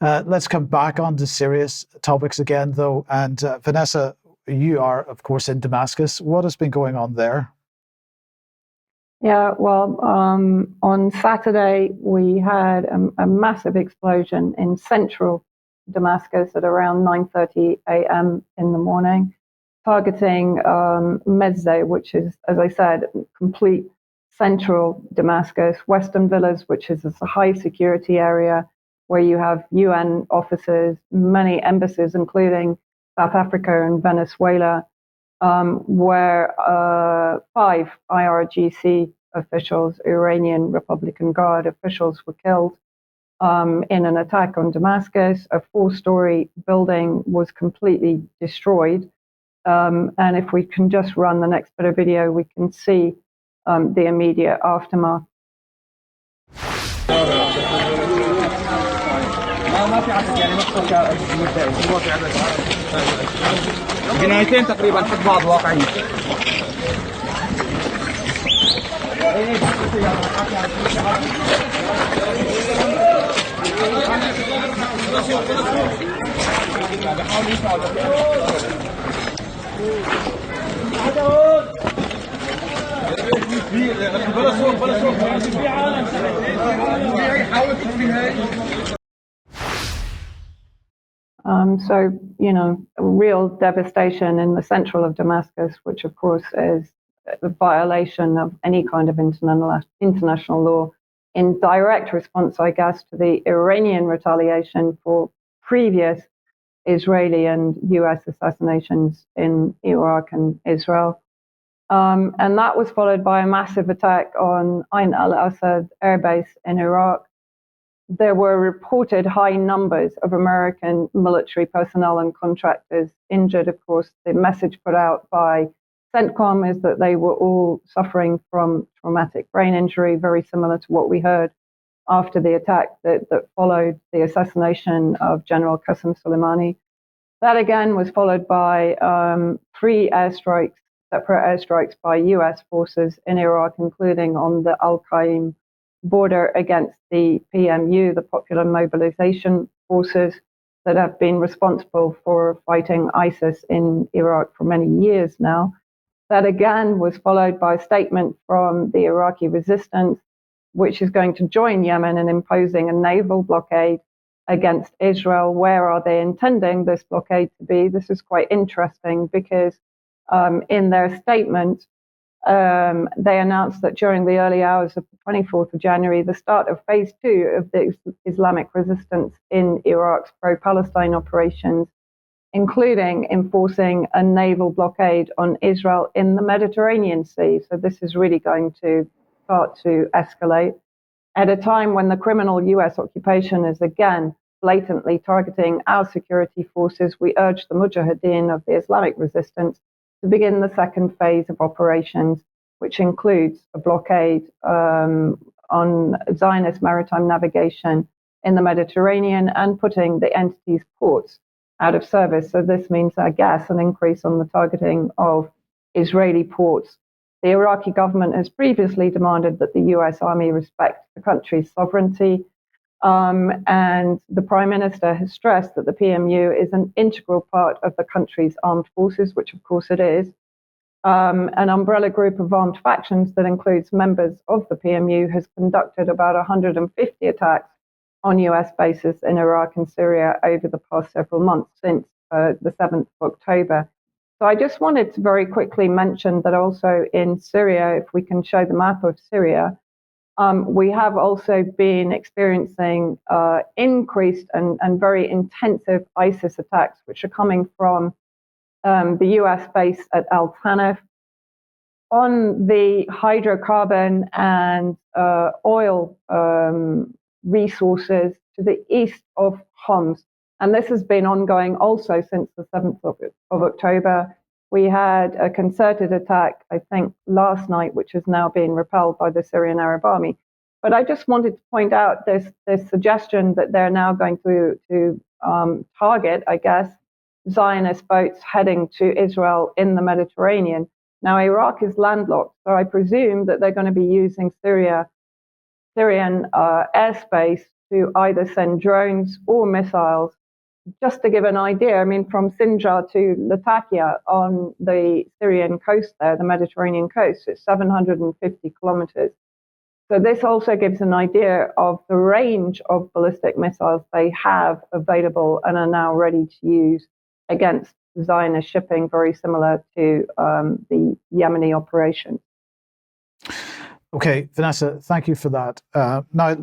Let's come back on to serious topics again, though. And Vanessa, you are, of course, in Damascus. What has been going on there? Yeah, well, on Saturday, we had a massive explosion in central Damascus at around 9:30 a.m. in the morning, targeting Mezzeh, which is, as I said, complete central Damascus, Western Villas, which is a high security area where you have UN offices, many embassies, including South Africa and Venezuela, where 5 IRGC officials, Iranian Republican Guard officials, were killed in an attack on Damascus. A 4-story building was completely destroyed. And if we can just run the next bit of video, we can see the immediate aftermath. جنايتين تقريبا حد بعض واقعية. So, real devastation in the central of Damascus, which of course is a violation of any kind of international law, in direct response, I guess, to the Iranian retaliation for previous Israeli and US assassinations in Iraq and Israel. And that was followed by a massive attack on Ain al-Assad airbase in Iraq. There were reported high numbers of American military personnel and contractors injured. Of course, the message put out by Centcom is that they were all suffering from traumatic brain injury, very similar to what we heard after the attack that followed the assassination of General Qasem Soleimani. That again was followed by 3 airstrikes, separate airstrikes by US forces in Iraq, including on the Al-Qaim border against the PMU, the Popular Mobilization Forces, that have been responsible for fighting ISIS in Iraq for many years now. That again was followed by a statement from the Iraqi resistance, which is going to join Yemen in imposing a naval blockade against Israel. Where are they intending this blockade to be? This is quite interesting because in their statement, they announced that during the early hours of the 24th of January, the start of phase 2 of the Islamic resistance in Iraq's pro-Palestine operations, including enforcing a naval blockade on Israel in the Mediterranean Sea. So this is really going to start to escalate. At a time when the criminal US occupation is again blatantly targeting our security forces, we urge the Mujahideen of the Islamic resistance to begin the second phase of operations, which includes a blockade on Zionist maritime navigation in the Mediterranean and putting the entity's ports out of service. So this means, I guess, an increase on the targeting of Israeli ports. The Iraqi government has previously demanded that the US Army respect the country's sovereignty. And the Prime Minister has stressed that the PMU is an integral part of the country's armed forces, which of course it is. An umbrella group of armed factions that includes members of the PMU has conducted about 150 attacks on US bases in Iraq and Syria over the past several months since the 7th of October. So I just wanted to very quickly mention that also in Syria, if we can show the map of Syria, we have also been experiencing increased and very intensive ISIS attacks, which are coming from the US base at Al Tanf on the hydrocarbon and oil resources to the east of Homs. And this has been ongoing also since the 7th of October. We had a concerted attack, I think, last night, which is now being repelled by the Syrian Arab Army. But I just wanted to point out this suggestion that they're now going to target, I guess, Zionist boats heading to Israel in the Mediterranean. Now, Iraq is landlocked, so I presume that they're going to be using Syrian airspace to either send drones or missiles. Just to give an idea, I mean, from Sinjar to Latakia on the Syrian coast there, the Mediterranean coast, it's 750 kilometers. So this also gives an idea of the range of ballistic missiles they have available and are now ready to use against Zionist shipping, very similar to the Yemeni operation. Okay, Vanessa, thank you for that. Now,